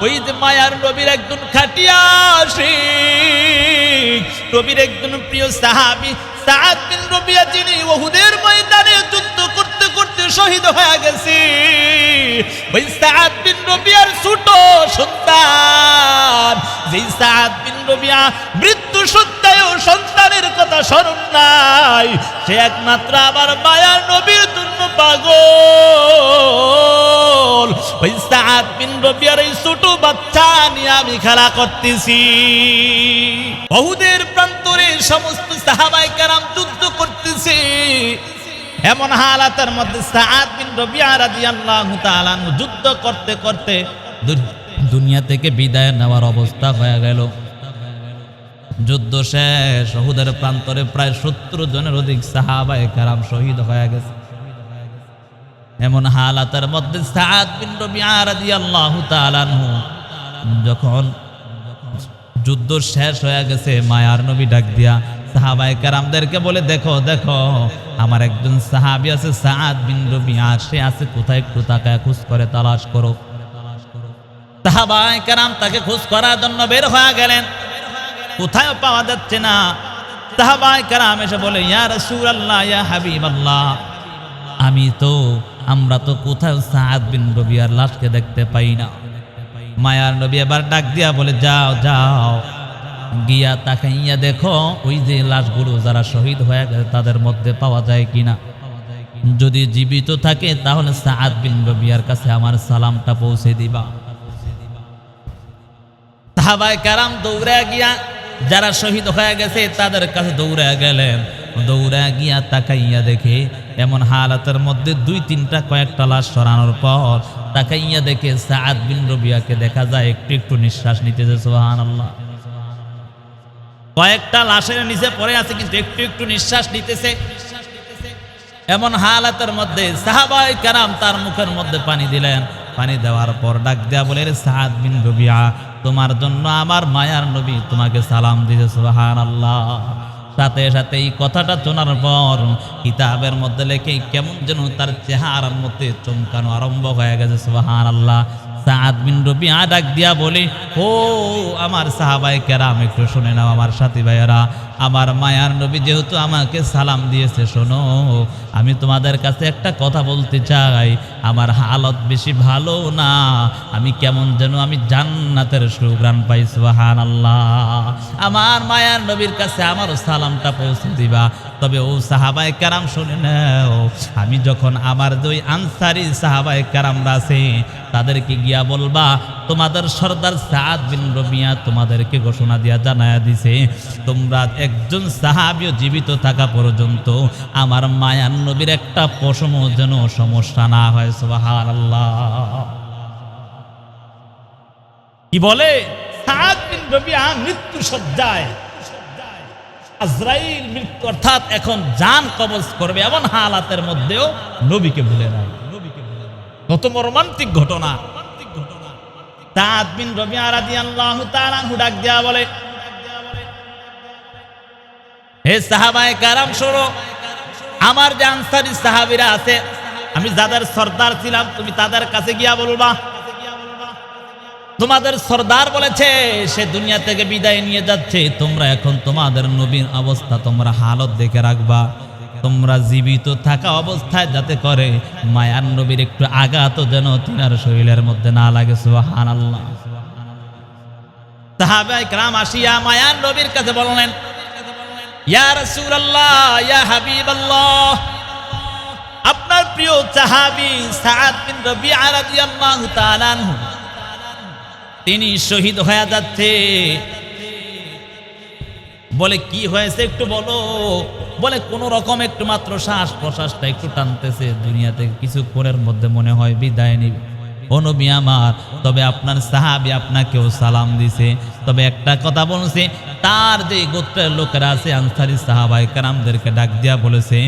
ওই যে মায়ার নবীর একজন খাটিয়া আশিক, নবীর একজন প্রিয় সাহাবী সাদ বিন রবিয়া, যিনি উহুদের ময়দানে যুদ্ধ করতে করতে শহীদ হয়ে গেছে। ওই সাদ বিন রবিয়ার ছোট সন্তান, যেই সাদ বিন রবিয়া মৃত্যু সত্ত্বেও সন্তানের কথা স্মরণ নাই, সে একমাত্র আবার মায়ার নবীর জন্য পাগল। ওই সাদ বিন রবিয়ার এই ছোট বাচ্চা নিয়ে আমি খেলা করতেছি। উহুদের প্রান্তরে সমস্ত সাহাবায়ে কেরাম যুদ্ধ করতেছে। এমন হালাতের মধ্যে সাদ বিন রবিয়া রাদিয়াল্লাহু তাআলা যুদ্ধ করতে করতে দুনিয়া থেকে বিদায় নেওয়ার অবস্থা হয়ে গেল। যুদ্ধ শেষ, উহুদের প্রান্তরে প্রায় 70 জনের অধিক সাহাবায়ে কেরাম শহীদ হয়ে গেছে। এমন হালাতের মধ্যে সাদ বিন রবিয়া রাদিয়াল্লাহু তাআলা যখন যুদ্ধ শেষ হয়ে গেছে, মায়ার নবী ডাক দিয়া সাহাবায়ে কেরামদেরকে বলে, দেখো দেখো আমার একজন সাহাবী আছে সাদ বিন রবিয়া, সে আছে কোথায়, একটু তাকায় খোঁজ করে তালাশ করো। সাহাবায়ে কেরাম তাকে খোঁজ করার জন্য বের হয়ে গেলেন, কোথায় পাওয়া যাচ্ছে না। সাহাবায়ে কেরাম এসে বলে, ইয়া রাসূলুল্লাহ, ইয়া হাবিবাল্লাহ, আমরা তো কোথাও সাদ বিন রবিয়ার লাশকে দেখতে পাই না। মায়ার নবী এবার ডাক দিয়া বলে, যাও যাও গিয়া তাকাইয়া দেখো ওই যে লাশগুলো যারা শহীদ হয়ে গেছে তাদের মধ্যে পাওয়া যায় কিনা। যদি জীবিত থাকে তাহলে সাদ বিন রবিয়ার কাছে আমার সালামটা পৌঁছে দিবা। সাহাবায়ে কেরাম দৌড়ে গিয়া যারা শহীদ হয়ে গেছে তাদের কাছে দৌড়ে গেলেন। দৌড়ে গিয়া তাকাইয়া দেখে এমন হালাতের মধ্যে কয়েকটা লাশ সরানোর পর তাকাইয়া দেখে সাদ বিন রবিয়াকে দেখা যায় একটু একটু নিঃশ্বাস নিতেছে। সুবহানাল্লাহ। কয়েকটা লাশের নিচে পড়ে আছে কিন্তু একটু একটু নিঃশ্বাস নিতেছে। এমন হালাতের মধ্যে সাহাবায়ে কেরাম তার মুখের মধ্যে পানি দিলেন। পানি দেওয়ার পর ডাক দেয়া বলে, সাদ বিন রবিয়া, তোমার জন্য আমার মায়ার নবী তোমাকে সালাম দিয়েছে। সুবহানাল্লাহ। সাথে সাথে এই কথাটা শোনার পর কিতাবের মধ্যে লেখে কেমন যেন তার চেহারার মধ্যে চমকানো আরম্ভ হয়ে গেছে। সুবহানাল্লাহ। সাদ বিন রবিয়া ডাক দিয়া বলে, ও আমার সাহাবায়ে কেরাম, একটু শুনে নাও আমার সাথী ভাইয়েরা, আমার মায়ার নবী যেহেতু আমাকে সালাম দিয়েছে, শোনো আমি তোমাদের কাছে একটা কথা বলতে চাই। আমার হালত বেশি ভালো না, আমি কেমন যেন আমি জান্নাতের সুঘ্রাণ পাই। সুবহানাল্লাহ। আমার মায়ার নবীর কাছে আমার সালামটা পৌঁছে দিবা। তবে ও সাহাবায়ে কেরাম শুনে নাও, আমি যখন আমার দুই আনসারী সাহাবায়ে কেরামরা আছে তাদেরকে গিয়া বলবা তোমাদের সর্দার সাদ বিন রবিয়া তোমাদেরকে ঘোষণা দিয়া জানায়া দিছে, তোমরা একজন সাহাবীও জীবিত থাকা পর্যন্ত আমার মায়ার নবীর একটা পশমও যেন সমস্যা না হয়। সুবহানাল্লাহ। কি বলে? সাদ বিন রবিয়া মৃত্যু সজ্জায়, আজরাইল মৃত্যু অর্থাৎ এখন জান কবজ করবে এমন হালাতের মধ্যেও নবীকে ভুলে নাই। কত মর্মান্তিক ঘটনা। সাদ বিন রবিয়া রাদিয়াল্লাহু তাআলা ডাক দিয়া বলে, হে সাহাবায়ে কেরাম শোনো, আমার যে আনসারী সাহাবীরা আছে আমি যাদের সর্দার ছিলাম তুমি তাদের কাছে গিয়া বলবা তোমাদের সর্দার বলেছে সে দুনিয়া থেকে বিদায় নিয়ে যাচ্ছে, তোমরা এখন তোমাদের নবীর অবস্থা তোমরা হালত দেখে রাখবা। তোমরা জীবিত থাকা অবস্থায় যাতে করে মায়ার নবীর একটু আঘাত যেন তিনার শরীরের মধ্যে না লাগে। সুবহানাল্লাহ। সাহাবায়ে কেরাম আসিয়া মায়ার নবীর কাছে বললেন, ইয়া রাসূলুল্লাহ, ইয়া হাবিবাল্লাহ, আপনার প্রিয় সাহাবী সাদ বিন রবিয়া রাদিয়াল্লাহু তাআলা আনহু তিনি শহীদ হয়ে যাচ্ছে। বলে কি হয়েছে একটু বলো। বলে কোন রকম একটু মাত্র শ্বাস প্রশ্বাসটা একটু টানতেছে, দুনিয়া থেকে কিছুক্ষণের মধ্যে মনে হয় বিদায় নিবে। ও নবী আমার, তবে আপনার সাহাবী আপনাকেও সালাম দিছে, তবে একটা কথা বলছে, তার যে গোত্রের লোকেরা আছে আনসারী সাহাবায়ে কেরামদেরকে ডাক দিয়া বলেছে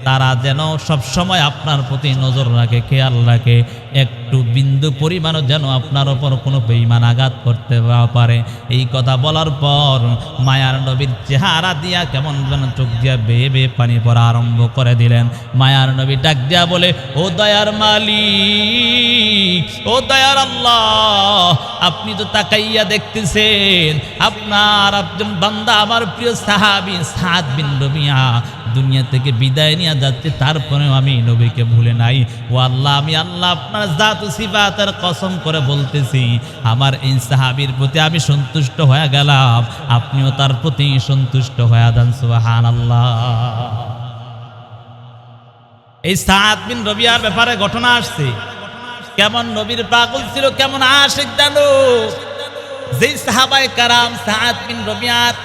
তারা যেন সব সময় আপনার প্রতি নজর রাখে, খেয়াল রাখে, একটু বিন্দু পরিমাণও যেন আপনার ওপর কোনো বেঈমান আঘাত করতে না পারে। এই কথা বলার পর মায়ার নবীর চেহারা দিয়া কেমন যেন চোখ দিয়া বেয়ে বেয়ে পানি পড়া আরম্ভ করে দিলেন। মায়ার নবী ডাক দিয়া বলে, ও দয়ার মালিক, ও দয়ার আল্লাহ, আপনি তো তাকাইয়া দেখতেছেন আপনার একজন বান্দা আমার প্রিয় সাহাবী সাদ বিন রবিয়া দুনিয়া থেকে বিদায় নিয়ে যাচ্ছে, তারপরেও আমি নবীকে ভুলে নাই। ও আল্লাহ, আমি আল্লাহ আপনার জাত ও সিফাতের কসম করে বলতেছি, আমার এই সাহাবীর প্রতি আমি সন্তুষ্ট হয়ে গেলাম, আপনিও তার প্রতি সন্তুষ্ট হয়ে যান। সুবহানাল্লাহ। এই সাদ বিন রবিয়ার ব্যাপারে ঘটনা আসছে, কেমন নবীর পাগল ছিল, কেমন আশিক জানো। যেই সাহাবায়ে কারাম সাদ বিন রবিয়ার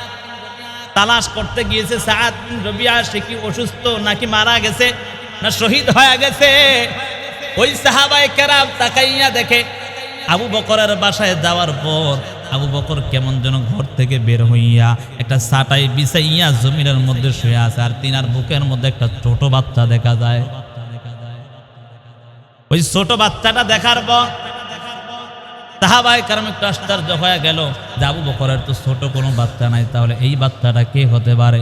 তালাশ করতে গিয়েছে, সাদ বিন রবিয়া সে কি অসুস্থ নাকি মারা গেছে না শহীদ হয়ে গেছে, ওই সাহাবায়ে কেরাম তাকাইয়া দেখে আবু বকরের বাসায় যাওয়ার পর আবু বকর কেমন যেন ঘর থেকে বের হইয়া একটা ছাটাই বিছাইয়া জমিনের মধ্যে শুয়ে আছে, আর তিনার বুকের মধ্যে একটা ছোট বাচ্চা দেখা যায়। ওই ছোট বাচ্চাটা দেখার পর সাহাবায়ে কেরাম একটু আশ্চর্য হয়ে গেল যে আবু বকরের তো ছোট কোনো বাচ্চা নাই, তাহলে এই বাচ্চাটা কে হতে পারে।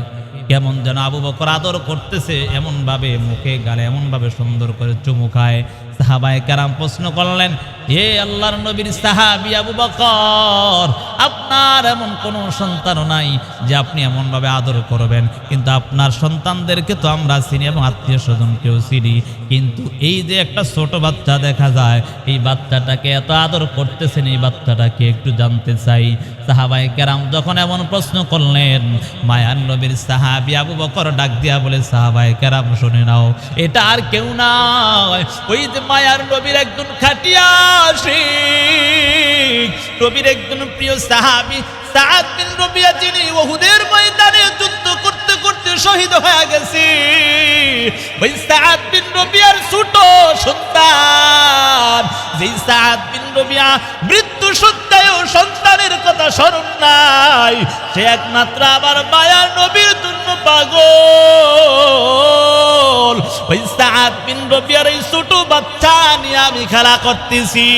কেমন যেন আবু বকর আদর করতেছে, এমন ভাবে মুখে গালে এমন ভাবে সুন্দর করে চুমু খায়। সাহাবায়ে কেরাম প্রশ্ন করলেন, হে আল্লাহর নবীর সাহাবী আবু বকর, আপনার এমন কোনো সন্তানও নাই যে আপনি এমন ভাবে আদর করবেন, কিন্তু আপনার সন্তানদেরকে তো আমরা চিনি এবং আত্মীয় স্বজনকেও চিনি, কিন্তু এই যে একটা ছোট বাচ্চা দেখা যায়, এই বাচ্চাটাকে এত আদর করতেছেন, এই বাচ্চাটাকে একটু জানতে চাই। সাহাবায়ে কেরাম যখন এমন প্রশ্ন করলেন, মায়ার নবীর সাহাবী আবু বকর ডাক দিয়া বলে, সাহাবায়ে কেরাম শুনে নাও, এটা আর কেউ নয়, ওই যে মায়ার নবীর একজন খাটিয়া আশিক, নবীর একজন প্রিয় সাহাবী সাদ বিন রবিয়া, যিনি উহুদের ময়দানে যুদ্ধ করতে করতে শহীদ হয়ে গেছে। ওই সাদ বিন রবিয়ার ছোট সন্তান, যেই সাদ বিন রবিয়া মৃত্যু সত্ত্বেও সন্তানের কথা স্মরণ নাই, সে একমাত্র আবার মায়ার নবীর জন্য পাগল। ওই সাদ বিন রবিয়ার এই ছোট বাচ্চা নিয়ে আমি খেলা করতেছি।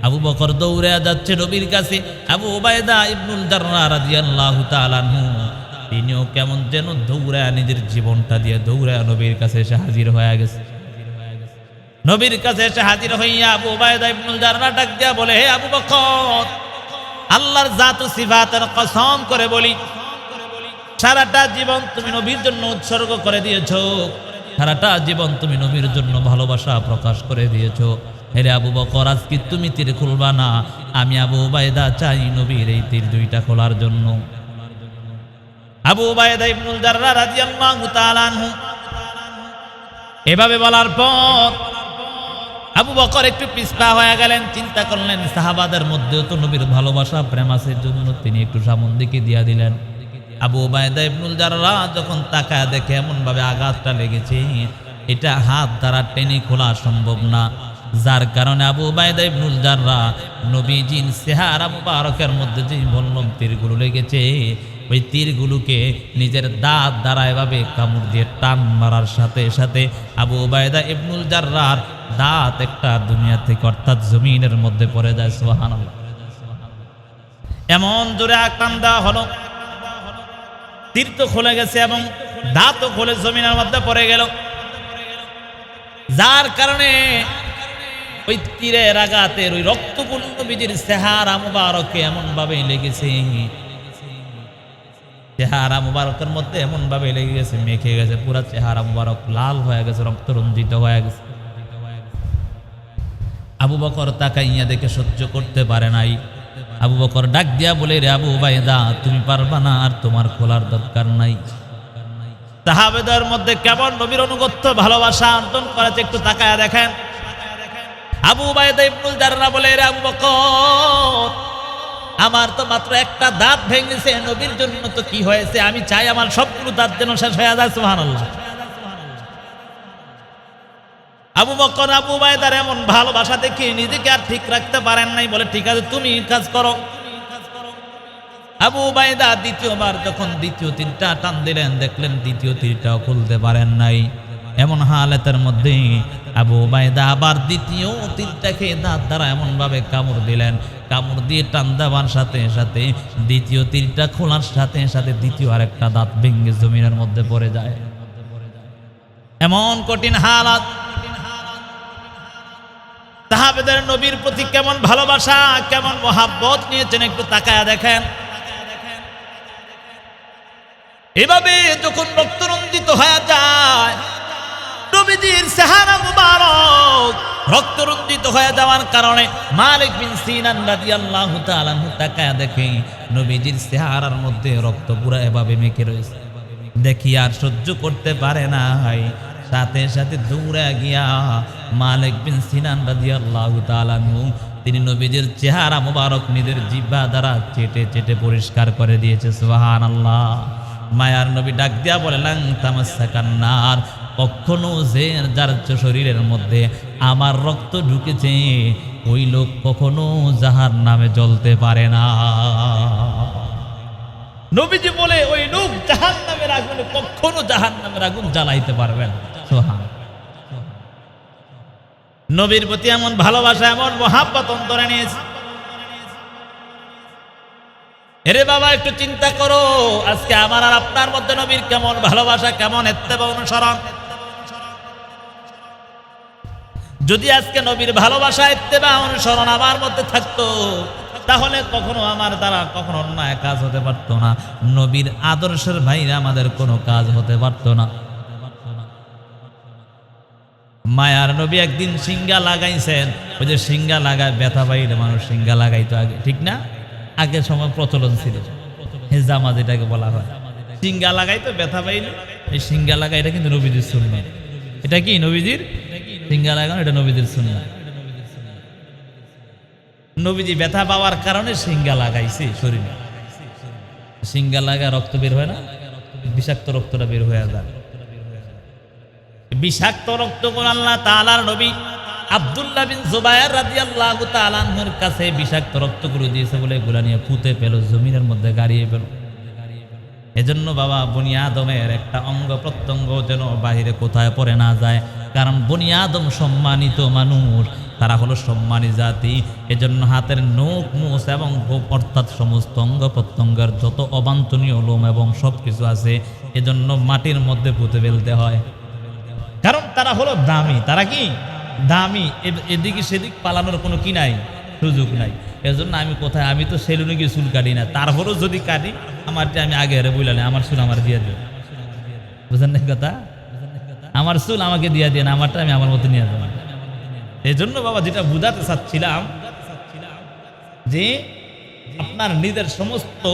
আবু বকর দৌড়ে যাচ্ছে নবীর কাছে। আবু উবাইদা ইবনুল জাররাহ রাদিয়াল্লাহু তাআলা আনহু তিনিও কেমন যেন দৌড়ে নিজের জীবনটা দিয়ে দৌড়ে নবীর কাছে এসে হাজির হয়ে গেছে। নবীর কাছে এসে হাজির হইয়া আবু উবাইদা ইবনুল জাররাহ ডাক দিয়া বলে, হে আবু বকর, আল্লাহর জাত ও সিফাতের কসম করে বলি, সারাটা জীবন তুমি নবীর জন্য উৎসর্গ করে দিয়েছো, সারাটা জীবন তুমি নবীর জন্য ভালোবাসা প্রকাশ করে দিয়েছো। হেরে আবু বকর, আজকে তুমি তীর খুলবা না, আমি আবু উবাইদা চাই নবীর এই তীর দুইটা খোলার জন্য। আবু উবাইদা ইবনুল জাররাহ রাদিয়াল্লাহু তাআলা আনহু এভাবে বলার পর আবু বকর একটু পিছপা হয়ে গেলেন, চিন্তা করলেন সাহাবাদের মধ্যেও তো নবীর ভালোবাসা প্রেম আছে, জন্য তিনি একটু সামন দিকে দিয়া দিলেন। আবু উবাইদা ইবনুল জাররাহ যখন তাকায় দেখে এমন ভাবে আঘাতটা লেগেছে, এটা হাত দ্বারা টেনে খোলা সম্ভব না, যার কারণে আবু উবাইদা ইবনুল জাররাহ নবীজির চেহারা মুবারকের মধ্যে যে বললাম তীরগুলো লেগেছে, ওই তীরগুলোকে নিজের দাঁত দ্বারা এভাবে কামড় দিয়ে টান মারার সাথে সাথে আবু উবাইদা ইবনুল জাররাহর দাঁত একটা দুনিয়া থেকে অর্থাৎ জমিনের মধ্যে পড়ে যায়। সুবহানাল্লাহ। এমন জোরে টান দেওয়া হলো, তীর তো খুলে গেছে এবং দাঁতও খুলে জমিনের মধ্যে পড়ে গেল, যার কারণে ওই তীরের আঘাতের ওই রক্তগুলো নবীজির চেহারা মুবারকে এমন ভাবে লেগেছে, চেহারা মুবারকের মধ্যে এমন ভাবে লেগে গেছে, মেখে গেছে, পুরা চেহারা মুবারক লাল হয়ে গেছে, রক্ত রঞ্জিত হয়ে গেছে। আবু বকর তাকাইয়া দেখে সহ্য করতে পারে নাই। আবু বকর ডাক দিয়া বলে, রে আবু উবাইদা, তুমি পারবা না, আর তোমার খোলার দরকার নাই। সাহাবাদের মধ্যে কেমন নবীর অনুগত্য ভালোবাসা অর্জন করেছে একটু তাকায়া দেখেন। আবু উবাইদা ইবনুল জাররাহ বলে, রে আবু বকর, আমার তো মাত্র একটা দাঁত ভেঙেছে, নবীর জন্য তো কি হয়েছে, আমি চাই আমার সবগুলো দাঁত যেন শেষ হয়ে যায়। সুবহানাল্লাহ। আবু বকর আবু উবাইদার এমন ভালোবাসা দেখে নিজেকে আর ঠিক রাখতে পারেন নাই, বলে ঠিক আছে তুমি কাজ করো। আবু উবাইদা দ্বিতীয়বার যখন দ্বিতীয় তীরটা টান দিলেন, দেখলেন দ্বিতীয় তীরটাও খুলতে পারেন নাই। এমন হালাতের মধ্যে আবু উবাইদা আবার দ্বিতীয় তীরটাকে দাঁত দ্বারা এমন ভাবে কামড় দিলেন, কামড় দিয়ে টান দেওয়ার সাথে সাথে দ্বিতীয় তীরটা খোলার সাথে সাথে দ্বিতীয় আরেকটা দাঁত ভেঙে জমিনের মধ্যে পড়ে যায়। এমন কঠিন হালাত। সাহাবেদের নবীর প্রতি কেমন ভালোবাসা, কেমন মহাব্বত নিয়েছেন একটু তাকায়া দেখেন। এভাবে যখন রক্তরঞ্জিত হয়ে যায় নবীজির চেহারা মুবারক রক্তরঞ্জিত হয়ে যাওয়ার কারণে মালিক বিন সিনান রাদিয়াল্লাহু তাআলা তাকায়া দেখে নবীজির চেহারার মধ্যে রক্ত পুরো এভাবে মেখে রয়েছে। দেখি আর সহ্য করতে পারে না, সাথে সাথে দৌড়ে গিয়া মালিক বিন সিনান রাদিয়াল্লাহু তাআলা তিনি নবীজির চেহারা মুবারক নিজের জিহ্বা দ্বারা চেটে চেটে পরিষ্কার করে দিয়েছে। সুবহানাল্লাহ। মায়ার নবী ডাক দিয়া বলে, লাং তামাসসাকান নার, কখনো যে যার শরীরের মধ্যে আমার রক্ত ঢুকেছে ওই লোক কখনো জাহান্নামে জ্বলতে পারে না। নবীজি বলে ওই লোক জাহান্নামের আগুনে কখনো জাহান্নামের আগুন জ্বালাইতে পারবে না। সুবহানাল্লাহ। নবীর প্রতি এমন ভালোবাসা, এমন মহাব্বত অন্তরে নিয়েছে। এরে বাবা একটু চিন্তা করো, আজকে আমার আর আপনার মধ্যে নবীর কেমন ভালোবাসা, কেমন ইত্তেবা অনুসরণ। যদি আজকে নবীর ভালোবাসা ইত্তেবা অনুসরণ আমার মধ্যে থাকতো তাহলে কখনো আমার দ্বারা কখনো অন্যায় কাজ হতে পারতো না। নবীর আদর্শের বাইরে আমাদের কোনো কাজ হতে পারতো না। মায়ার নবী একদিন সিঙ্গা লাগাইছেন, ওই যে সিঙ্গা লাগায় ব্যথা পাইলে মানুষ সিঙ্গা লাগাইতো আগে, ঠিক না? আগের সময় প্রচলন ছিল, হেজামা যেটাকে বলা হয়। সিঙ্গা লাগাইতো ব্যথা পাইলে, এই সিঙ্গা লাগাই এটা কিন্তু নবীজির সুন্নাহ। এটা কি নবীজির সিঙ্গা লাগানো, এটা নবীজির সুন্নাহ। নবীজি ব্যথা পাওয়ার কারণে সিঙ্গা লাগাইছে শরীরে। সিঙ্গা লাগা রক্ত বের হয় না, বিষাক্ত রক্তটা বের হয়ে যায়। বিষাক্ত রক্তগুলো আল্লাহ তাআলার নবী আব্দুল্লাহ বিন জুবায়ের রাদিয়াল্লাহু তাআলা আনহুর কাছে বিষাক্ত রক্তগুলো দিয়েছে বলে এগুলা নিয়ে পুঁতে পেল, জমিনের মধ্যে গাড়িয়ে পেল। এজন্য বাবা বনি আদমের একটা অঙ্গ প্রত্যঙ্গ যেন বাহিরে কোথায় পড়ে না যায়, কারণ বনি আদম সম্মানিত মানুষ, তারা হলো সম্মানী জাতি। এজন্য হাতের নখ মুছ এবং অর্থাৎ সমস্ত অঙ্গ প্রত্যঙ্গের যত অবাঞ্ছনীয় লোম এবং সব কিছু আছে এজন্য মাটির মধ্যে পুঁতে ফেলতে হয়, কারণ তারা হলো দামি। তারা কি দামি, এদিকে সেদিক পালানোর কোনো কি নাই, সুযোগ নাই। এজন্য আমি কোথায়, আমি তো সেলুনে গিয়ে চুল কাটি না, তারপরও যদি কাটি আমারটা আমি আগে হেরে বললাম আমার চুল আমার দিয়ে দিও। বুঝেন না কথা? আমার চুল আমাকে দিয়ে দিয়ে না, আমারটা আমি আমার মতো নিয়ে যাবো। এই জন্য বাবা যেটা বুঝাতে চাচ্ছিলাম যে আপনার নিজের সমস্ত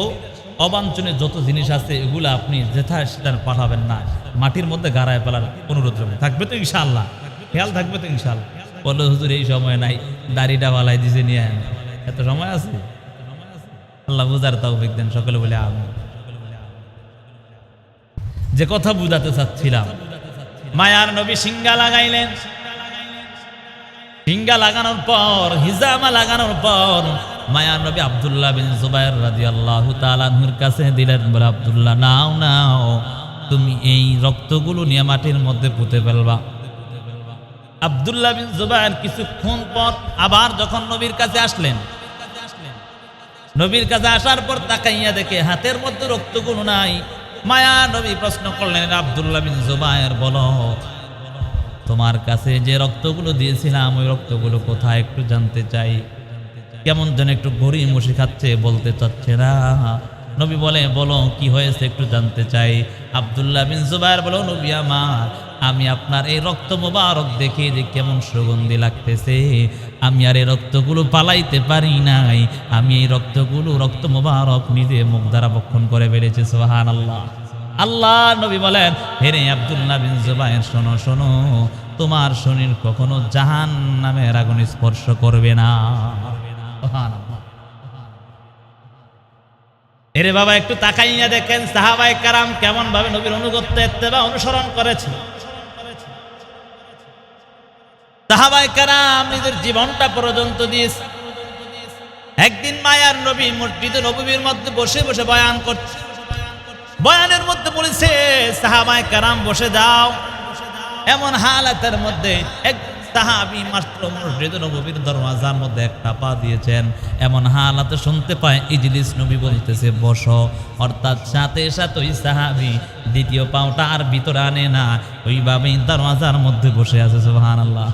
অবাঞ্ছনীয় যত জিনিস আছে এগুলো আপনি যেথায় সেটা পাঠাবেন না, মাটির মধ্যে গাড়ায় ফেলার অনুরোধ থাকবে তো ইনশাআল্লাহ, খেয়াল থাকবে তো ইনশাআল্লাহ। বললো হুজুর এই সময় নাই, দাড়িটা বালাই দিছে নিয়ে এত সময় আছে? আল্লাহ বুঝার তৌফিক দেন সকলে বলে আমিন। যে কথা বুঝাতে চাচ্ছিলাম, মায়ার নবী সিঙ্গা লাগাইলেন, সিঙ্গা লাগানোর পর হিজামা লাগানোর পর মায়ার নবী আব্দুল্লাহ বিন জুবায়ের রাদিয়াল্লাহু তাআলা আনহুর কাছে দিলেন, বলে আব্দুল্লাহ নাও নাও, তুমি এই রক্তগুলো নিয়ে মাটির মধ্যে পুঁতে ফেলবা। আব্দুল্লাহ বিন জুবায়ের কিছুক্ষণ পর আবার যখন নবীর কাছে আসলেন, নবীর কাছে আসার পর তাকাইয়া দেখে হাতের মধ্যে রক্তগুলো নাই। মায়া নবী প্রশ্ন করলেন, আব্দুল্লাহ বিন জুবায়ের বলো তোমার কাছে যে রক্তগুলো দিয়েছিলাম ওই রক্তগুলো কোথায় একটু জানতে চাই। কেমন যেন একটু ঘড়ি মুশি খাচ্ছে, বলতে চাচ্ছে না। নবী বলে বলো কি হয়েছে একটু জানতে চাই। আব্দুল্লাহ বিন জুবায়ের বলো, নবী আমার, আমি আপনার এই রক্ত মোবারক দেখে যে কেমন সুগন্ধি লাগতেছে, আমি আর এই রক্তগুলো পালাইতে পারি নাই, আমি এই রক্তগুলো রক্ত মোবারক নিজে মুখ দ্বারা ভক্ষণ করে বেড়েছে। সুবহানাল্লাহ। আল্লাহ নবী বলেন, হেরে আব্দুল্লাহ বিন জুবায়ের শোনো শোনো, তোমার শরীর কখনো জাহান্নামের আগুন স্পর্শ করবে না। সুবহানাল্লাহ। এরে বাবা একটু তাকাইয়া দেখেন সাহাবায়ে কেরাম কেমন ভাবে নবীর অনুগত্য ইত্তেবা অনুসরণ করেছে। সাহাবায়ে কেরাম নিজের জীবনটা পর্যন্ত দিয়েছে। একদিন মায়ার নবী মসজিদে নববীর মধ্যে বসে বসে বয়ান করছে। বয়ানের মধ্যে বলেছে সাহাবায়ে কেরাম বসে যাও, এমন হালাতের মধ্যে এক সাহাবী মাত্র মসজিদ নববীর দরওয়াজার মধ্যে একটা পা দিয়েছেন, এমন হালাতে শুনতে পায় ইজলিস, নবী বলতেছে বসো। অর্থাৎ সাথে সাথে ওই সাহাবী দ্বিতীয় পাওটা আর ভিতরে আনে না, ওইভাবেই দরওয়াজার মধ্যে বসে আছে। সুবহানাল্লাহ।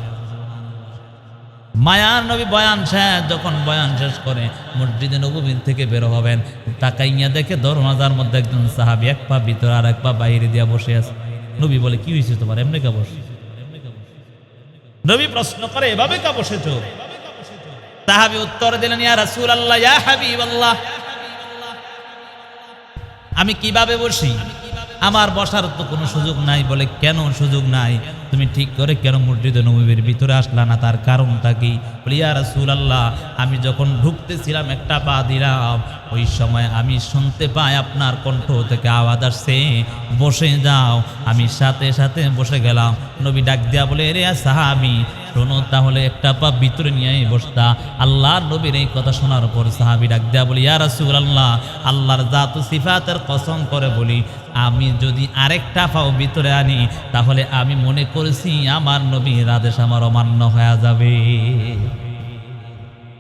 মায়ার নবী বয়ান শেষ, যখন বয়ান শেষ করে মসজিদে নববীর থেকে বের হবেন, তাকাইয়া দেখে দরওয়াজার মধ্যে একজন সাহাবী এক পা ভিতরে আর এক পা বাইরে দিয়া বসে আছে। নবী বলে কি হয়েছে তোমার, এমনি কা বসে? নবী প্রশ্ন করে এভাবে কা বসেছো? সাহাবী উত্তর দিলেন, ইয়া রাসূলুল্লাহ, ইয়া হাবিবাল্লাহ, আমি কিভাবে বসি? আমার বসার তো কোনো সুযোগ নাই। বলে কেন সুযোগ নাই? তুমি ঠিক করে কেন মসজিদে নববীর ভিতরে আসলা না, তার কারণটা কি? বলি ইয়া রাসূলুল্লাহ, আমি যখন ঢুকতেছিলাম একটা পা দিলাম, ওই সময় আমি শুনতে পাই আপনার কণ্ঠ থেকে আওয়াজ আসছে বসে যাও। আমি সাথে সাথে বসে গেলাম। নবী ডাক দিয়া বলে, রে সাহাবী শোনো, তাহলে একটা পা ভিতরে নিয়েই বসতা। আল্লাহর নবীর এই কথা শোনার পর সাহাবী ডাক দিয়া বলি, ইয়া রাসূলুল্লাহ, আল্লাহর জাত ও সিফাতের কসম করে বলি, আমি যদি আরেকটা পাও ভিতরে আনি তাহলে আমি মনে করেছি আমার নবীর আদেশ আমার অমান্য হয়ে যাবে।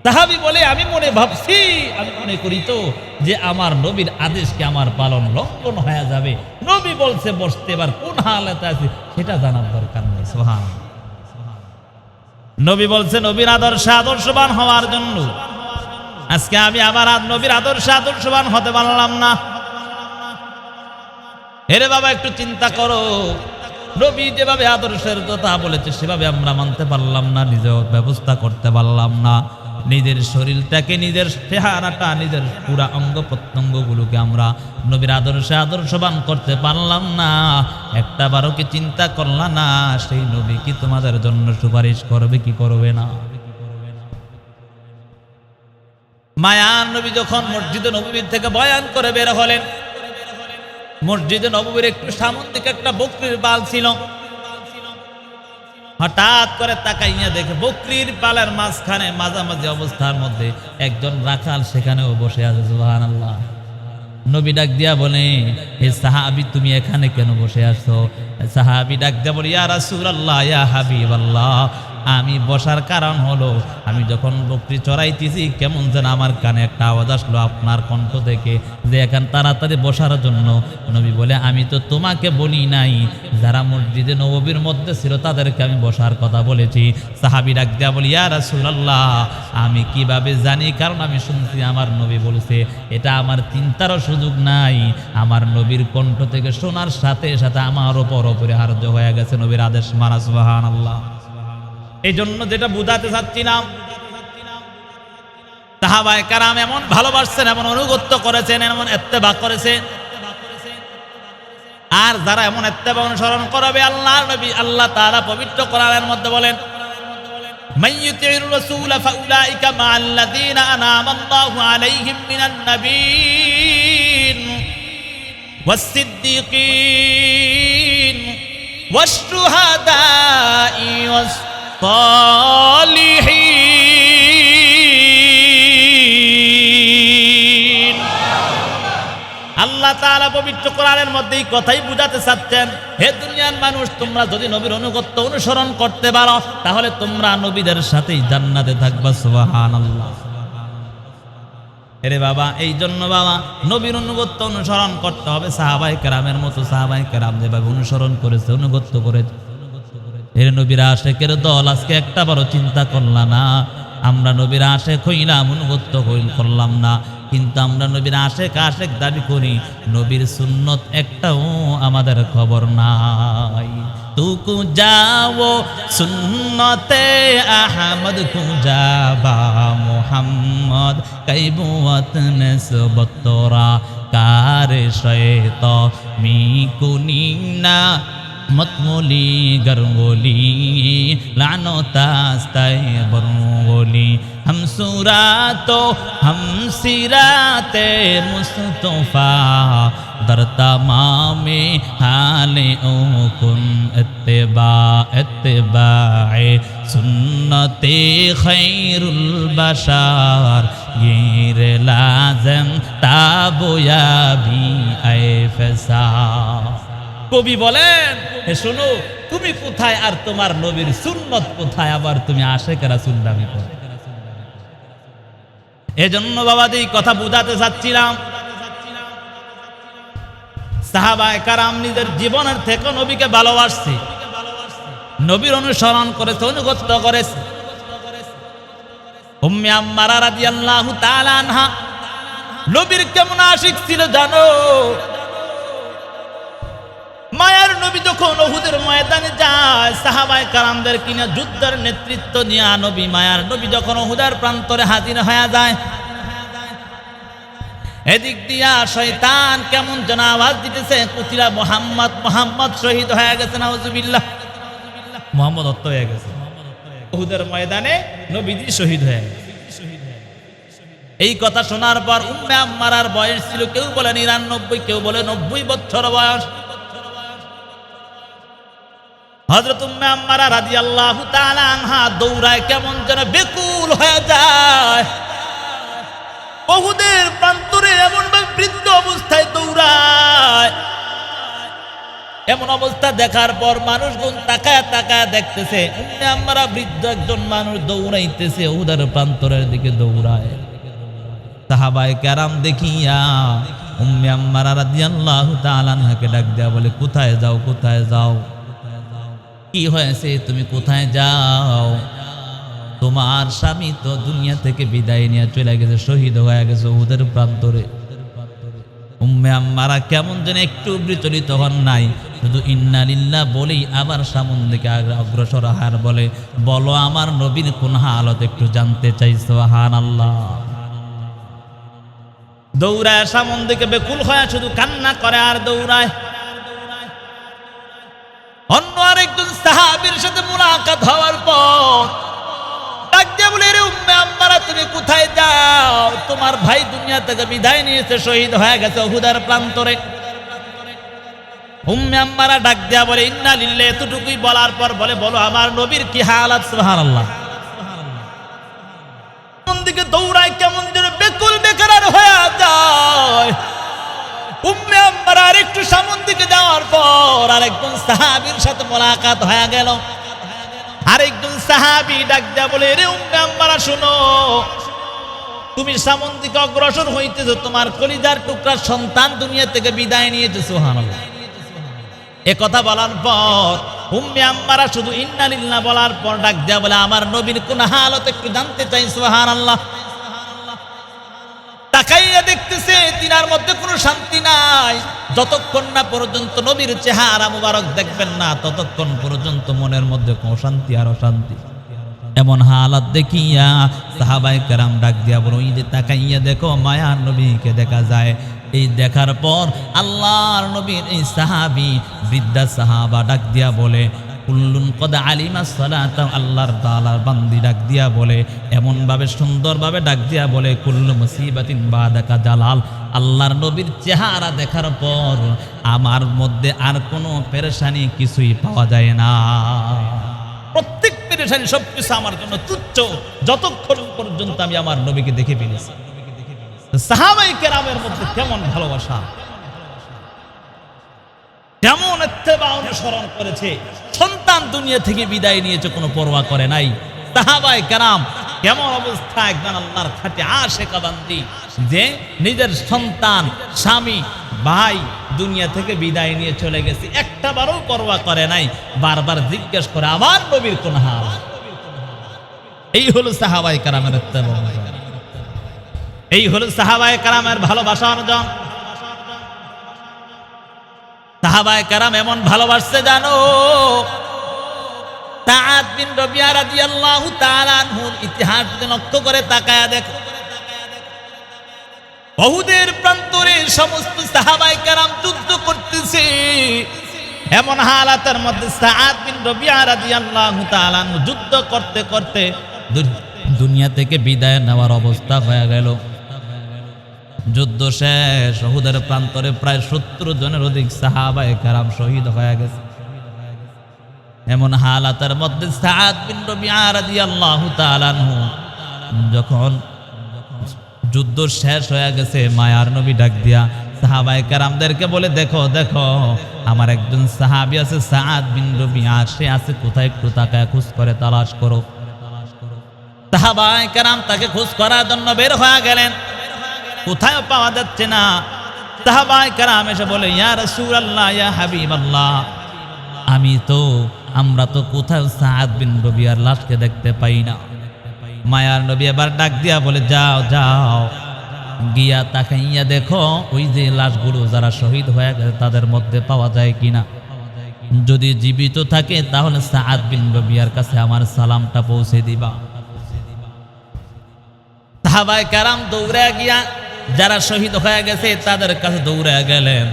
সাহাবী বলে, আমি মনে করি তো যে আমার নবীর আদেশকে আমার পালন লঙ্ঘন হয়ে যাবে। নবী বলছে বসতে, এবার কোন হালাতে আছে সেটা জানার দরকার নেই। সুবহানাল্লাহ। নবী বলছে নবীর আদর্শে আদর্শবান হওয়ার জন্য আজকে আমি আবার নবীর আদর্শে আদর্শবান হতে পারলাম না। এরে বাবা, একটু চিন্তা করো, নবী যেভাবে আদর্শের কথা বলেছে সেভাবে আমরা মানতে পারলাম না, নিজেও ব্যবস্থা করতে পারলাম না। নিজের শরীরটাকে, নিজের চেহারাটা, নিজের পুরা অঙ্গ প্রত্যঙ্গগুলোকে আমরা নবীর আদর্শে আদর্শবান করতে পারলাম না। একটা বারও কি চিন্তা করলাম না সেই নবী কি তোমাদের জন্য সুপারিশ করবে কি করবে না? মায়ার নবী যখন মসজিদে নববীর থেকে বয়ান করে বের হলেন, মসজিদে নববীর একটু সামন দিকে একটা বকরির পাল ছিল। হঠাৎ করে তাকাইয়া দেখে বকরির পালের মাঝখানে মাঝামাঝি অবস্থার মধ্যে একজন রাখাল সেখানেও বসে আছে। সুবহানাল্লাহ। নবী ডাক দিয়া বলে, হে সাহাবী, তুমি এখানে কেন বসে আছো? সাহাবী ডাক দিয়া বলে, ইয়া রাসূলুল্লাহ, ইয়া হাবিবাল্লাহ, আমি বসার কারণ হলো আমি যখন বকরি চড়াইতেছি কেমন যেন আমার কানে একটা আওয়াজ আসলো আপনার কণ্ঠ থেকে যে এখন তাড়াতাড়ি বসার জন্য। নবী বলে, আমি তো তোমাকে বলি নাই, যারা মসজিদে নববীর মধ্যে ছিল তাদেরকে আমি বসার কথা বলেছি। সাহাবী ডাক দিয়া বলি, ইয়া রাসূলুল্লাহ, আমি কিভাবে জানি? কারণ আমি শুনছি আমার নবী বলছে। এটা আমার চিন্তারও সুযোগ নাই, আমার নবীর কণ্ঠ থেকে শোনার সাথে সাথে আমার ওপর অপরিহার্য হয়ে গেছে নবীর আদেশ মানা। সুবহানাল্লাহ। এই জন্য যেটা বুঝাতে চাচ্ছিলাম, সাহাবায়ে কেরাম এমন ভালোবাসছেন, এমন অনুগত্য করেছেন, এমন ইত্তেবা করেছেন। আর যারা এমন ইত্তেবা অনুসরণ করবে আল্লাহর নবী, আল্লাহ তাআলা পবিত্র কোরআনের মধ্যে বলেন, মাইয়ুতির রাসূল ফাউলাইকা মাআল্লাযীনা আনআমা আল্লাহু আলাইহিম মিনান নাবিয়্যিন ওয়াস-সিদ্দীকিন ওয়াশ-শুহাদা'i ওয়াস-সালিহিন। আল্লাহ তাআলা পবিত্র কোরআনের মধ্যে এই কথাই বুঝাতে চাচ্ছেন, হে দুনিয়ার মানুষ, তোমরা যদি নবীর অনুগত্য অনুসরণ করতে পারো তাহলে তোমরা নবীদের সাথেই জান্নাতে থাকবা। সুবহানাল্লাহ। এরে বাবা, এই জন্য বাবা নবীর অনুগত্য অনুসরণ করতে হবে সাহাবায়ে কেরামের মতো। সাহাবায়ে কেরাম যেভাবে অনুসরণ করেছে, অনুগত্য করেছে, এর নবীর আশেকের দল আজকে একটা বড় চিন্তা করলাম না। আমরা নবীর আশেক হইলাম, অনুগত্য করলাম না, কিন্তু আমরা নবীর আশেক দাবি করি, নবীর সুন্নত একটাও আমাদের খবর নাই। তুকু যাও সুন্নতে আহমদ খুজাবা মুহাম্মদ কাইবুয়াত নসবতরা কার শয়ত মি কুনিনা मतमोली गरगोली लानो तास्ताए बरगोली हम सूरातो हम सिराते मुस्तफा दरता मामे हाले ओ कुन इत्तिबाए सुन्नते खैरुल बशार गिर लाज़म ताबोया भी ऐ फसा। কবি বলেন, হে শোনো, তুমি কোথায় আর তোমার নবীর সুন্নত কোথায়, আবার তুমি আশেক রাসূল দাবি করো। এজন্য বাবাজি এই কথা বুঝাতে চাচ্ছিলাম, সাহাবায়ে কেরাম নিজের জীবনের থেকে নবীকে ভালোবাসছে, নবীর অনুসরণ করেছে, অনুগত করেছে। উম্মে আম্মারা রাদিয়াল্লাহু তাআলা আনহা নবীর কেমন আশিক ছিল জানো? মায়ার নবী যখন উহুদের ময়দানে যায়, সাহাবায়ে কেরামদের কিনা যুদ্ধের নেতৃত্ব নিয়ে নবী, মায়ার নবী যখন উহুদের প্রান্তরে হাজির হয়ে যায়, এদিক দিয়া শয়তান কেমন যেন আওয়াজ দিতেছে, কুতিলা মুহাম্মদ, মুহাম্মদ শহীদ হয়ে গেছে, নাউজুবিল্লাহ, মুহাম্মদ হত্যা হয়ে গেছে। উহুদের ময়দানে নবীজি শহীদ হয়ে গেছে। এই কথা শোনার পর উম্মে আম্মারার বয়স ছিল কেউ বলে 99, কেউ বলে 90 বছর বয়স। হযরত উম্মে আম্মারা রাদিয়াল্লাহু তাআলা আনহা দৌড়ায়, কেমন যেন বেকুল হয়ে যায়। উহুদের প্রান্তরে এমন ভাবে বৃদ্ধ অবস্থায় দৌড়ায়, এমন অবস্থা দেখার পর মানুষগুন তাকায় তাকায় দেখতেছে উম্মে আম্মারা বৃদ্ধ একজন মানুষ দৌড়াইতেছে, উহুদের প্রান্তরের দিকে দৌড়ায়। সাহাবায়ে কেরাম দেখিয়া উম্মে আম্মারা রাদিয়াল্লাহু তাআলা আনহাকে ডাক দেয়া বলে, কোথায় যাও, কোথায় যাও, কি হয়েছে, তুমি কোথায় যাও? তোমার স্বামী তো দুনিয়া থেকে বিদায় নিয়ে চলে গেছে, শহীদ হয়ে গেছে উহুদের প্রান্তরে। উম্মে আম্মারা কেমন যেন একটু বিচলিত হন নাই, শুধু ইন্না লিল্লাহ বলেই আবার সামন দিকে অগ্রসর হার বলে, বলো আমার নবীর কোন হালত একটু জানতে চাই। সুবহানাল্লাহ। দৌড়ায় সামন দিকে বেকুল হয়ে শুধু কান্না করে আর দৌড়ায়। অন্য আরেকজন সাহাবীর সাথে মুলাকাত হওয়ার পর ডাক দিয়ে বলে, রে উম্মে আম্মারা, তুমি কোথায় যাও? তোমার ভাই দুনিয়া থেকে বিদায় নিয়েছে, শহীদ হয়ে গেছে উহুদের প্রান্তরে। উম্মে আম্মারা ডাক দিয়া বলে, ইন্না লিল্লাহি, এতটুকুই বলার পর বলে, বলো আমার নবীর কি হালাত। সুবহানাল্লাহ। কোন দিকে দৌড়ায়, কেমন যেন বেকুল বেকরার হয়ে যায়। উম্মে আম্মারা আরেকটু সামন দিকে যাওয়ার পর আরেকজন সাহাবীর সাথে মুলাকাত হয়ে গেল। আরেকজন সাহাবী ডাক দিয়া বলে, রে উম্মে আম্মারা, শোনো, তুমি সামন দিকে অগ্রসর হইতেছো, তোমার কলিজার টুকরা সন্তান দুনিয়া থেকে বিদায় নিয়েছে। সুবহানাল্লাহ। এ কথা বলার পর উম্মে আম্মারা শুধু ইন্না লিল্লাহ বলার পর ডাক দিয়া বলে, আমার নবীর কোন হালত একটু জানতে চাই। সুবহানাল্লাহ। তাকাইয়া দেখতেছে তিনার মধ্যে কোনো শান্তি নাই। যতক্ষণ না পর্যন্ত নবীর চেহারা মুবারক দেখবেন না, ততক্ষণ পর্যন্ত মনের মধ্যে কোনো শান্তি আর অশান্তি। এমন হালাত দেখিয়া সাহাবায়ে কেরাম ডাক দিয়া বলো, এই যে তাকাইয়া দেখো, মায়ার নবীকে দেখা যায়। এই দেখার পর আল্লাহর নবীর এই সাহাবী, বৃদ্ধা সাহাবা ডাক দিয়া বলে, কুল্লুন কদ আলিমা সালাতা, আল্লাহর তাআলার বান্দি ডাক দিয়া বলে, এমন ভাবে সুন্দর ভাবে ডাক দিয়া বলে, কুল্লু মুসিবাতিন বাদাকা জালাল, আল্লাহর নবীর চেহারা দেখার পর আমার মধ্যে আর কোনো পেরেশানি কিছুই পাওয়া যায় না। প্রত্যেক পেরেশানি, সবকিছু আমার জন্য তুচ্ছ, যতক্ষণ পর্যন্ত আমি আমার নবীকে দেখে ফেলেছি। সাহাবায়ে কেরামের মধ্যে কেমন ভালোবাসা, কেমন ইত্তেবা, অনুসরণ করেছে। সন্তান দুনিয়া থেকে বিদায় নিয়েছে, কোনো পরোয়া করে নাই। সাহাবায়ে কেরাম কেমন অবস্থা, একজন আল্লাহর খাঁটি আশিকা বান্দি, যে নিজের সন্তান, স্বামী, ভাই দুনিয়া থেকে বিদায় নিয়ে চলে গেছে, একটা বারও পরোয়া করে নাই। বারবার জিজ্ঞেস করে, আমার নবীর কোন হাল। এই হলো সাহাবায়ে কেরামের ইত্তেবা, এই হলো সাহাবায়ে কেরামের ভালোবাসা অর্জন। সাহাবায়ে কেরাম এমন ভালোবাসছে জানো, সাআদ বিন রাবিয়া রাদিয়াল্লাহু তাআলা আনহুর ইতিহাস লক্ষ্য করে তাকায়া দেখো। উহুদের প্রান্তরে সমস্ত সাহাবায়ে কেরাম যুদ্ধ করতেছে, এমন হালাতের মধ্যে সাআদ বিন রাবিয়া রাদিয়াল্লাহু তাআলা আনহু যুদ্ধ করতে করতে দুনিয়া থেকে বিদায় নেওয়ার অবস্থা হয়ে গেল। যুদ্ধ শেষ, উহুদের প্রান্তরে প্রায় 70 জনের অধিক সাহাবায়ে কেরাম শহীদ হয়ে গেছে। এমন হালাতের মধ্যে সাআদ বিন রাবিয়া রাদিয়াল্লাহু তাআলা আনহু যখন যুদ্ধ শেষ হয়ে গেছে, মায়ার নবী ডাক দিয়া সাহাবায়ে কেরামদেরকে বলে, দেখো দেখো আমার একজন সাহাবী আছে সাআদ বিন রবিয়া, সে আছে কোথায়, একটু তাকায় খোঁজ করে তালাশ করো। সাহাবায়ে কেরাম তাকে খোঁজ করার জন্য বের হয়ে গেলেন, কোথায় পাওয়া যাচ্ছে না। সাহাবায়ে কেরাম এসে বলে, ইয়া রাসূলুল্লাহ, ইয়া হাবিবাল্লাহ, আমরা তো কোথাও সাআদ বিন রবিয়ার লাশকে দেখতে পাই না। মায়ার নবী এবার ডাক দিয়া বলে, যাও যাও গিয়া তাকাইয়া দেখো ওই যে লাশগুলো যারা শহীদ হয়ে গেছে তাদের মধ্যে পাওয়া যায় কিনা। যদি জীবিত থাকে তাহলে সাআদ বিন রবিয়ার কাছে আমার সালামটা পৌঁছে দিবা। সাহাবায়ে কেরাম দৌড়ে গিয়া যারা শহীদ হয়ে গেছে তাদের কাছে দৌড়ে গেলেন।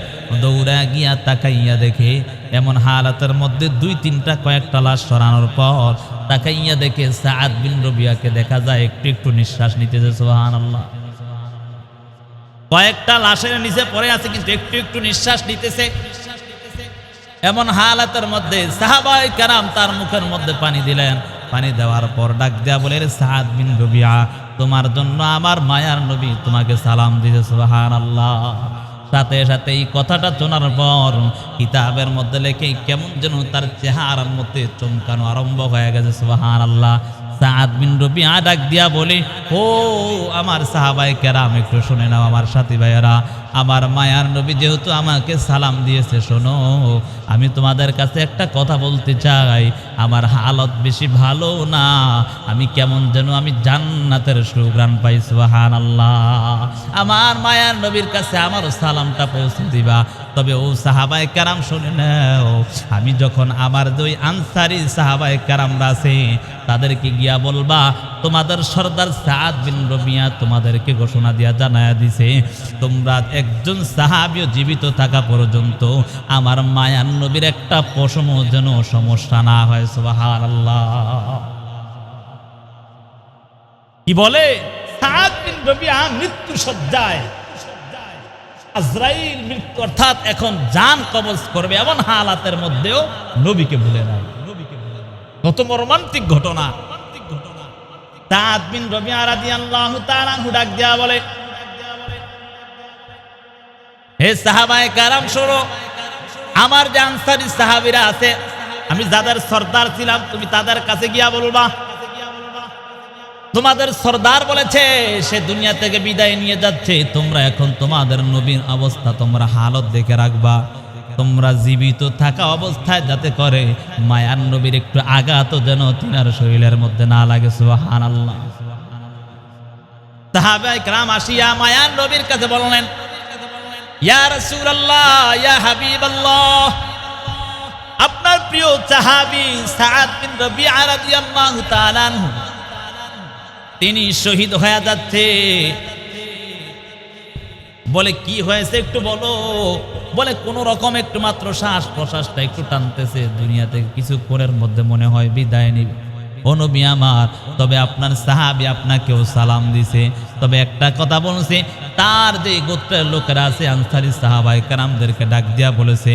দৌড়ে গিয়া তাকাইয়া দেখে এমন হালাতের মধ্যে কয়েকটা লাশ সরানোর পর তাকাইয়া দেখে সাআদ বিন রবিয়াকে দেখা যায় একটু একটু নিঃশ্বাস নিতেছে। সুবহানাল্লাহ। কয়েকটা লাশের নিচে পড়ে আছে কিন্তু একটু একটু নিঃশ্বাস নিতেছে। এমন হালাতের মধ্যে সাহাবায়ে কেরাম তার মুখের মধ্যে পানি দিলেন। পানি দেওয়ার পর ডাক দেয়া বলে, সাআদ বিন রবিয়া, তোমার জন্য আমার মায়ার নবী তোমাকে সালাম দিয়েছে। সুবহানাল্লাহ। সাথে সাথে এই কথাটা শোনার পর কিতাবের মধ্যে লেখে কেমন যেন তার চেহারার মধ্যে চমকানো আরম্ভ হয়ে গেছে। সুবহানাল্লাহ। সাআদ বিন রবিয়া ডাক দিয়া বলে, ও আমার সাহাবায়ে কেরাম, একটু শুনে নাও আমার সাথী ভাইয়েরা, আমার মায়ার নবী যেহেতু আমাকে সালাম দিয়েছে, শোনো আমি তোমাদের কাছে একটা কথা বলতে চাই। আমার হালত বেশি ভালো না, আমি কেমন যেন আমি জান্নাতের সুঘ্রাণ পাই। সুবহানাল্লাহ। আমার মায়ার নবীর কাছে আমার সালামটা পৌঁছে দিবা। তবে ও সাহাবায়ে কেরাম শুনে নাও, আমি যখন আমার দুই আনসারী সাহাবায়ে কেরামরা আছে তাদেরকে গিয়া বলবা তোমাদের সর্দার সাআদ বিন রবিয়া তোমাদেরকে ঘোষণা দিয়া জানায়া দিছে, তোমরা একজন সাহাবীও জীবিত থাকা পর্যন্ত আমার মায়ার নবীর একটা পশমও যেন সমস্যা না হয়। সুবহানাল্লাহ। কি বলে? সাআদ বিন রবিয়া মৃত্যু সজ্জায়, আজরাইল মৃত্যু অর্থাৎ এখন জান কবজ করবে এমন হালাতের মধ্যেও নবীকে ভুলে নাই। কত মর্মান্তিক ঘটনা। সাআদ বিন রবিয়া রাদিয়াল্লাহু তাআলা ডাক দিয়া বলে, হে সাহাবায়ে কেরাম শোনো, আমার যে আনসারী সাহাবীরা আছে আমি যাদের সর্দার ছিলাম তুমি তাদের কাছে গিয়া বলবা তোমাদের সর্দার বলেছে সে দুনিয়া থেকে বিদায় নিয়ে যাচ্ছে, তোমরা এখন তোমাদের নবীর অবস্থা তোমরা হালত দেখে রাখবা। তোমরা জীবিত থাকা অবস্থায় যাতে করে মায়ার নবীর একটু আঘাত যেন তিনার শরীরের মধ্যে না লাগে। সুবহানাল্লাহ। সাহাবায়ে কেরাম আসিয়া মায়ার নবীর কাছে বললেন, ইয়া রাসূলুল্লাহ, ইয়া হাবিবাল্লাহ, আপনার প্রিয় সাহাবী সাআদ বিন রবিয়া রাদিয়াল্লাহু তাআলা আনহু তিনি শহীদ হয়ে যাচ্ছে। বলে কি হয়েছে একটু বলো। বলে কোন রকম একটু মাত্র শ্বাস প্রশ্বাসটা একটু টানতেছে, দুনিয়া থেকে কিছুক্ষণের মধ্যে মনে হয় বিদায় নিবে। ও নবী আমার, তবে আপনার সাহাবী আপনাকেও সালাম দিছে, তবে একটা কথা বলছে, তার যে গোত্রের লোকেরা আছে আনসারী সাহাবায়ে কেরামদেরকে ডাক দিয়া বলেছে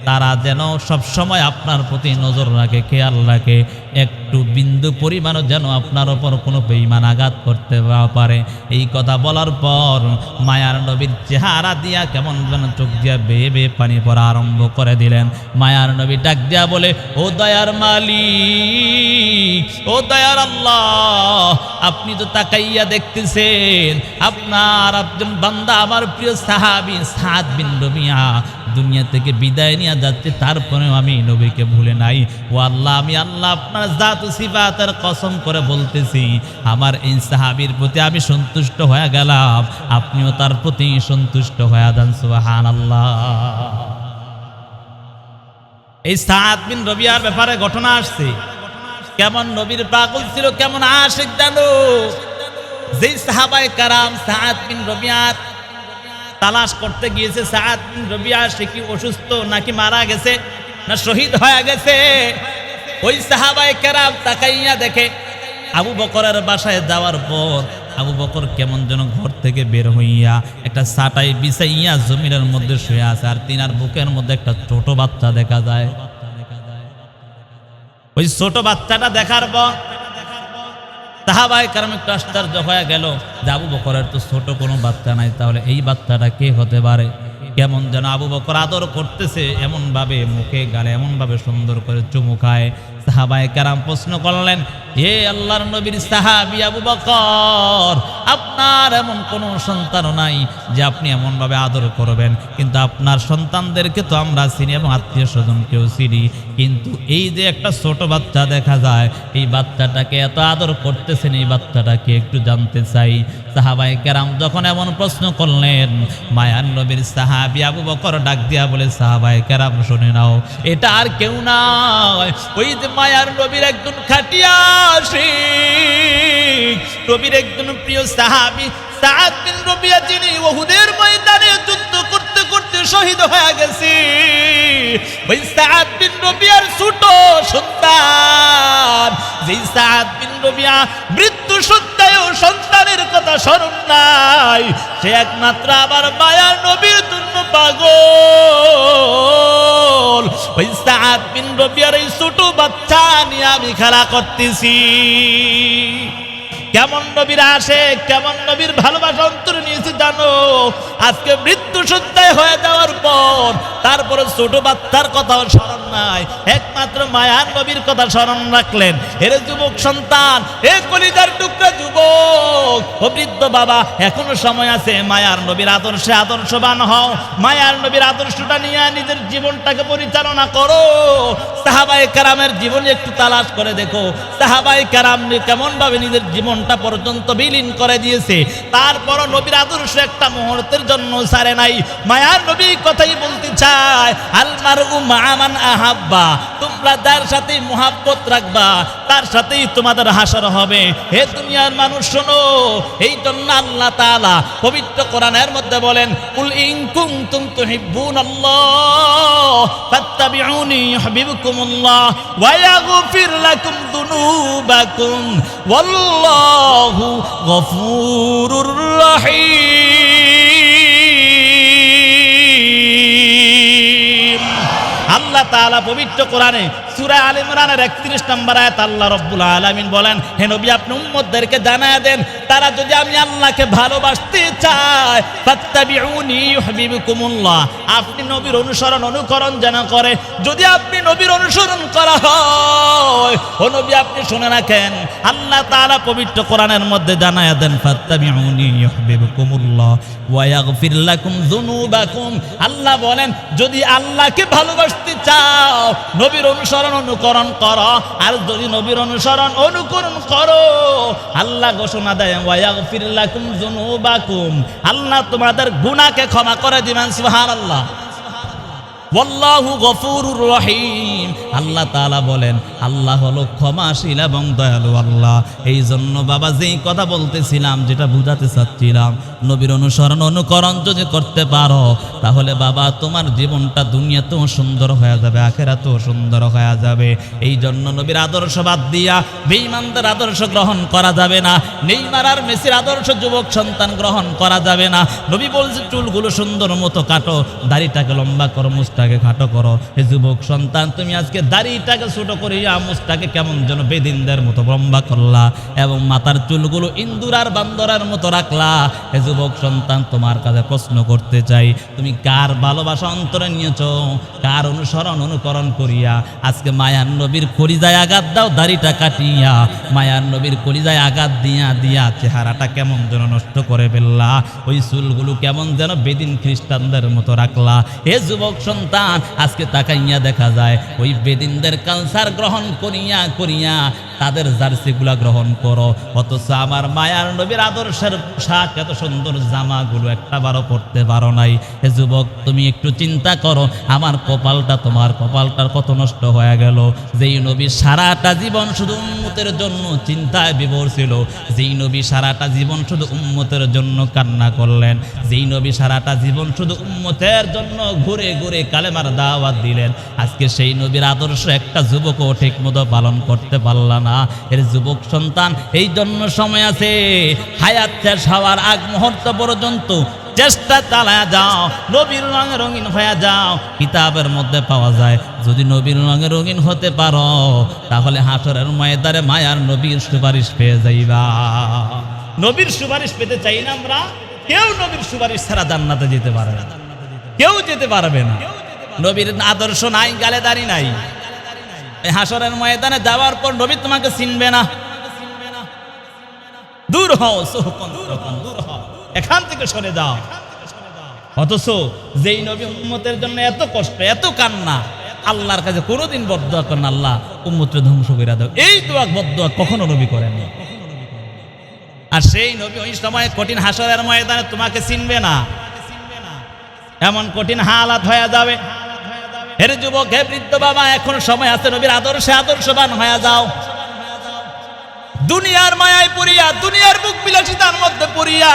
তারা যেন সব সময় আপনার প্রতি নজর রাখে, খেয়াল রাখে, একটু বিন্দু পরিমাণও যেন আপনার ওপর কোনো বেঈমান আঘাত করতে না পারে। এই কথা বলার পর মায়ার নবীর চেহারা দিয়া কেমন যেন চোখ দিয়া বেয়ে বেয়ে পানি পড়া আরম্ভ করে দিলেন। মায়ার নবী ডাক দিয়া বলে, ও দয়ার মালিক, ও দয়ার আল্লাহ, আপনি তো তাকাইয়া দেখতেছেন আপনার একজন বান্দা আমার প্রিয় সাহাবী সাআদ বিন রবিয়া দুনিয়া থেকে বিদায় নিয়ে যাচ্ছে, তারপরেও আমি নবীকে ভুলে নাই। ও আল্লাহ, আমি আল্লাহ আপনার জাত ও সিফাতের কসম করে বলতেছি, আমার এই সাহাবীর প্রতি আমি সন্তুষ্ট হয়ে গেলাম, আপনিও তার প্রতি সন্তুষ্ট হয়ে যান। সুবহানাল্লাহ। এই সাআদ বিন রবিয়ার ব্যাপারে ঘটনা আসছে, কেমন নবীর পাগল ছিল, কেমন আশিক জানো। যেই সাহাবায়ে কেরাম সাআদ বিন রবিয়ার তালাশ করতে গিয়েছে, সাআদ বিন রবিয়া সে কি অসুস্থ নাকি মারা গেছে না শহীদ হয়ে গেছে, ওই সাহাবায়ে কেরাম তাকাইয়া দেখে আবু বকরের বাসায় যাওয়ার পর আবু বকর কেমন যেন ঘর থেকে বের হইয়া একটা ছাটাই বিছাইয়া জমিনের মধ্যে শুয়ে আছে, আর তিনার বুকের মধ্যে একটা ছোট বাচ্চা দেখা যায়। ওই ছোট বাচ্চাটা দেখার পর সাহাবায়ে কেরাম একটু আশ্চর্য হয়ে গেল যে আবু বকরের তো ছোট কোনো বাচ্চা নাই, তাহলে এই বাচ্চাটা কে হতে পারে। কেমন যেন আবু বকর আদর করতেছে, এমন ভাবে মুখে গালে এমন ভাবে সুন্দর করে চুমু খায়। সাহাবায়ে কেরাম প্রশ্ন করলেন, হে আল্লাহর নবীর সাহাবী আবু বকর, আপনার এমন কোনো সন্তান নাই যে আপনি এমন ভাবে আদর করবেন, কিন্তু আপনার সন্তানদেরকে তো আমরা চিনি এবং আত্মীয় স্বজনকেও চিনি, কিন্তু এই যে একটা ছোট বাচ্চা দেখা যায়, এই বাচ্চাটাকে এত আদর করতেছেন, এই বাচ্চাটাকে একটু জানতে চাই। সাহাবায়ে কেরাম যখন এমন প্রশ্ন করলেন, মায়ার নবীর সাহাবী আবু বকর ডাক দিয়া বলে, সাহাবায়ে কেরাম শুনে নাও, এটা আর কেউ নয়, ওই যে মায়ার নবীর একজন খাটিয়া আশিক, নবীর একজন প্রিয় সাহাবী সাদ বিন রবিয়া, যিনি উহুদের ময়দানে যুদ্ধ করতে করতে শহীদ হয়ে গেছে। ওই সাদ বিন রবিয়ার ছোট সন্তান, যেই সাদ বিন রবিয়া মৃত্যু সত্ত্বেও সন্তানের কথা স্মরণ নাই, সে একমাত্র আবার মায়ার নবীর জন্য পাগল। ওই সাদ বিন রবিয়ার এই ছোট বাচ্চা নিয়ে আমি খেলা করতেছি। কেমন নবীর আসে, কেমন নবীর ভালোবাসা অন্তরে নিয়েছি জানো? আজকে মৃত্যু সজ্জায় হয়ে যাওয়ার পর তারপরে ছোট বাচ্চার কথাও স্মরণ নাই, একমাত্র মায়ার নবীর কথা স্মরণ রাখলেন। এর যুবক সন্তান, এ কলিজার টুকরা যুবক, ও বৃদ্ধ বাবা, এখনো সময় আছে, মায়ার নবীর আদর্শে আদর্শবান হও, মায়ার নবীর আদর্শটা নিয়ে নিজের জীবনটাকে পরিচালনা করো। সাহাবায়ে কেরামের জীবন একটু তালাশ করে দেখো, সাহাবায়ে কেরাম কেমন ভাবে নিজের জীবনটা পর্যন্ত বিলীন করে দিয়েছে, তারপরও নবীর আদর্শ একটা মুহূর্তের জন্য ছাড়ে নাই। মায়ার নবী কথাই বলতে চায়, আল মারউ মা মান আহাব্বা, তোমরা যার সাথে মুহাব্বত রাখবা তার সাথেই তোমাদের হাসর হবে। হে দুনিয়ার মানুষ শোনো, এই জন্য আল্লাহ তাআলা পবিত্র কোরআনের মধ্যে বলেন, কুল ইন কুনতুম তুহিব্বুনাল্লাহ ফাত্তাবিউনি ইউহিব্বুকুমুল্লাহ ওয়া ইয়াগফির লাকুম যুনুবাকুম ওয়াল্লাহু গফুরুর রহিম। আল্লাহ তাআলা পবিত্র কোরআনে সূরা আলে ইমরানের ৩১ নম্বর আয়াত আল্লাহ রাব্বুল আলামিন বলেন, হে নবী আপনি উম্মতদেরকে জানায় দেন, তারা যদি আমি আল্লাহকে ভালোবাসতে চায়, ফাত্তাবিউনি ইউহিব্বুকুমুল্লাহ, আপনি নবীর অনুসরণ অনুকরণ যেন করে। যদি আপনি নবীর অনুসরণ করা হয়, ও নবী আপনি শুনে রাখেন, আল্লাহ তাআলা পবিত্র কোরআনের মধ্যে জানায় দেন, ফাত্তাবিউনি ইউহিব্বুকুমুল্লাহ ওয়া ইয়াগফির লাকুম যুনুবাকুম। আল্লাহ বলেন, যদি আল্লাহকে ভালোবাসতে চাও নবীর অনুসরণ অনুকরণ করো, আর যদি নবীর অনুসরণ অনুকরণ করো, আল্লাহ ঘোষণা দেয়, ওয়া ইয়াগফির লাকুম যুনুবাকুম, আল্লাহ তোমাদের গুনাহকে ক্ষমা করে দিবেন। সুবহানাল্লাহ। ওয়াল্লাহু গফুরুর রহিম। আল্লাহ তাআলা বলেন, আল্লাহ হলো ক্ষমাশীল এবং দয়ালু আল্লাহ। এই জন্য বাবা যেই কথা বলতেছিলাম, যেটা বুঝাতে চাচ্ছিলাম, নবীর অনুসরণ অনুকরণ যদি করতে পারো, তাহলে বাবা তোমার জীবনটা দুনিয়াতেও সুন্দর হয়ে যাবে, আখিরাতেও সুন্দর হয়ে যাবে। এই জন্য নবীর আদর্শ বাদ দিয়া বেঈমানদের আদর্শ গ্রহণ করা যাবে না, নেইমার আর মেসির আদর্শ যুবক সন্তান গ্রহণ করা যাবে না। নবী বলছে, চুলগুলো সুন্দর মতো কাটো, দাড়িটাকে লম্বা করো, মুছটাকে খাটো করো। হে যুবক সন্তান, তুমি আজকে দাড়িটাকে ছোট করিয়া মুছটাকে কেমন যেন বেদিনদের মতো লম্বা করলা, এবং মাথার চুলগুলো ইন্দুর আর বান্দরের মতো রাখলা। হে যুবক সন্তান, তোমার কাছে প্রশ্ন করতে চাই, তুমি কার ভালোবাসা অন্তরে নিয়েছো? কার অনুসরণ অনুকরণ করিয়া আজকে মায়ার নবীর কলিজায় আঘাত দাও, দাড়িটা কাটিয়া মায়ার নবীর কলিজায় আঘাত দিয়া দিয়া চেহারাটা কেমন যেন নষ্ট করে ফেললা, ওই চুলগুলো কেমন যেন বেদিন খ্রিস্টানদের মতো রাখলা। হে যুবক সন্তান, আজকে তাকাইয়া দেখা যায় ওই বেদিনদের কালচার গ্রহণ করিয়া করিয়া তাদের জার্সিগুলা গ্রহণ করো, অথচ আমার মায়ার নবীর আদর্শের পোশাক, এত সুন্দর জামাগুলো একটা বারো পড়তে পারো নাই। হে যুবক, তুমি একটু চিন্তা করো, আমার কপালটা, তোমার কপালটার কত নষ্ট হয়ে গেল। যেই নবী সারাটা জীবন শুধু উম্মতের জন্য চিন্তায় বিভোর ছিল, যেই নবী সারাটা জীবন শুধু উম্মতের জন্য কান্না করলেন, যেই নবী সারাটা জীবন শুধু উম্মতের জন্য ঘুরে ঘুরে কালেমার দাওয়াত দিলেন, আজকে সেই নবীর আদর্শ একটা যুবকও ঠিক মতো পালন করতে পারল না। এর যুবক সন্তান, এই জন্য সময় আছে, হায়াত শেষ হওয়ার আগ মুহূর্ত পর্যন্ত চেষ্টা চালায়া যাও, নবীর রঙে রঙিন হয়ে যাও। কিতাবের মধ্যে পাওয়া যায়, যদি নবীর রঙে রঙিন হতে পারো, তাহলে হাসরের ময়দানে মায়ার নবীর সুপারিশ পেয়ে যাইবা। নবীর সুপারিশ পেতে চাই না আমরা? কেউ নবীর সুপারিশ ছাড়া জান্নাতে যেতে পারে না। কেউ যেতে পারবে না। নবীর আদর্শ নাই, গালে দাড়ি নাই, এই হাসরের ময়দানে যাওয়ার পর নবী তোমাকে চিনবে না। দূর হও, সুহকন সুহকন, দূর হও, এখান থেকে সরে যাও। অথচ যেই নবী উম্মতের জন্য এত কষ্ট, এত কান্না, আল্লাহর কাছে কোনোদিন বদদোয়া করেন, আল্লাহ উম্মতকে ধ্বংস করে দাও, এই দোয়া বদদোয়া কখনো নবী করেননি। আর সেই নবী ওই সময় কঠিন হাসরের ময়দানে তোমাকে চিনবে না, এমন কঠিন হালাত হয়ে যাবে। এর যুবক, হে বৃদ্ধ বাবা, এখন সময় আছে, নবীর আদর্শে আদর্শবান হয়ে যাও। দুনিয়ার মায়ায় পড়িয়া, দুনিয়ার বুক বিলাসিতার মধ্যে পড়িয়া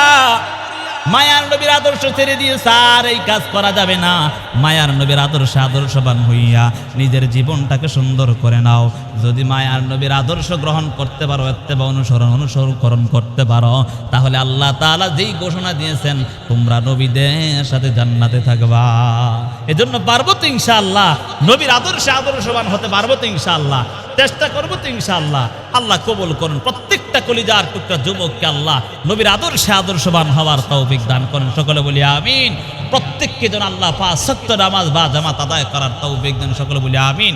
মায়ার নবীর আদর্শ ছেড়ে দিয়ে স্যার এই কাজ করা যাবে না। মায়ার নবীর আদর্শে আদর্শবান হইয়া নিজের জীবনটাকে সুন্দর করে নাও। যদি মায়ার নবীর আদর্শ গ্রহণ করতে পারো, ইত্তেবা অনুসরণ করতে পারো, তাহলে আল্লাহ তাআলা যেই ঘোষণা দিয়েছেন তোমরা নবীদের সাথে জান্নাতে থাকবা। এজন্য পারবো তো ইনশাআল্লাহ, নবীর আদর্শে আদর্শবান হতে পারবো তো ইনশাআল্লাহ, চেষ্টা করবো তো ইনশাআল্লাহ। আল্লাহ কবুল করুন প্রত্যেকটা কলিজার টুকরা যুবককে, আল্লাহ নবীর আদর্শে আদর্শবান হওয়ার তৌফিক দান করেন। সকলে বলি আমিন। প্রত্যেককে যেন আল্লাহ ৫ ওয়াক্ত নামাজ বা জামাত আদায় করার তৌফিক দেন। সকলে বলি আমিন।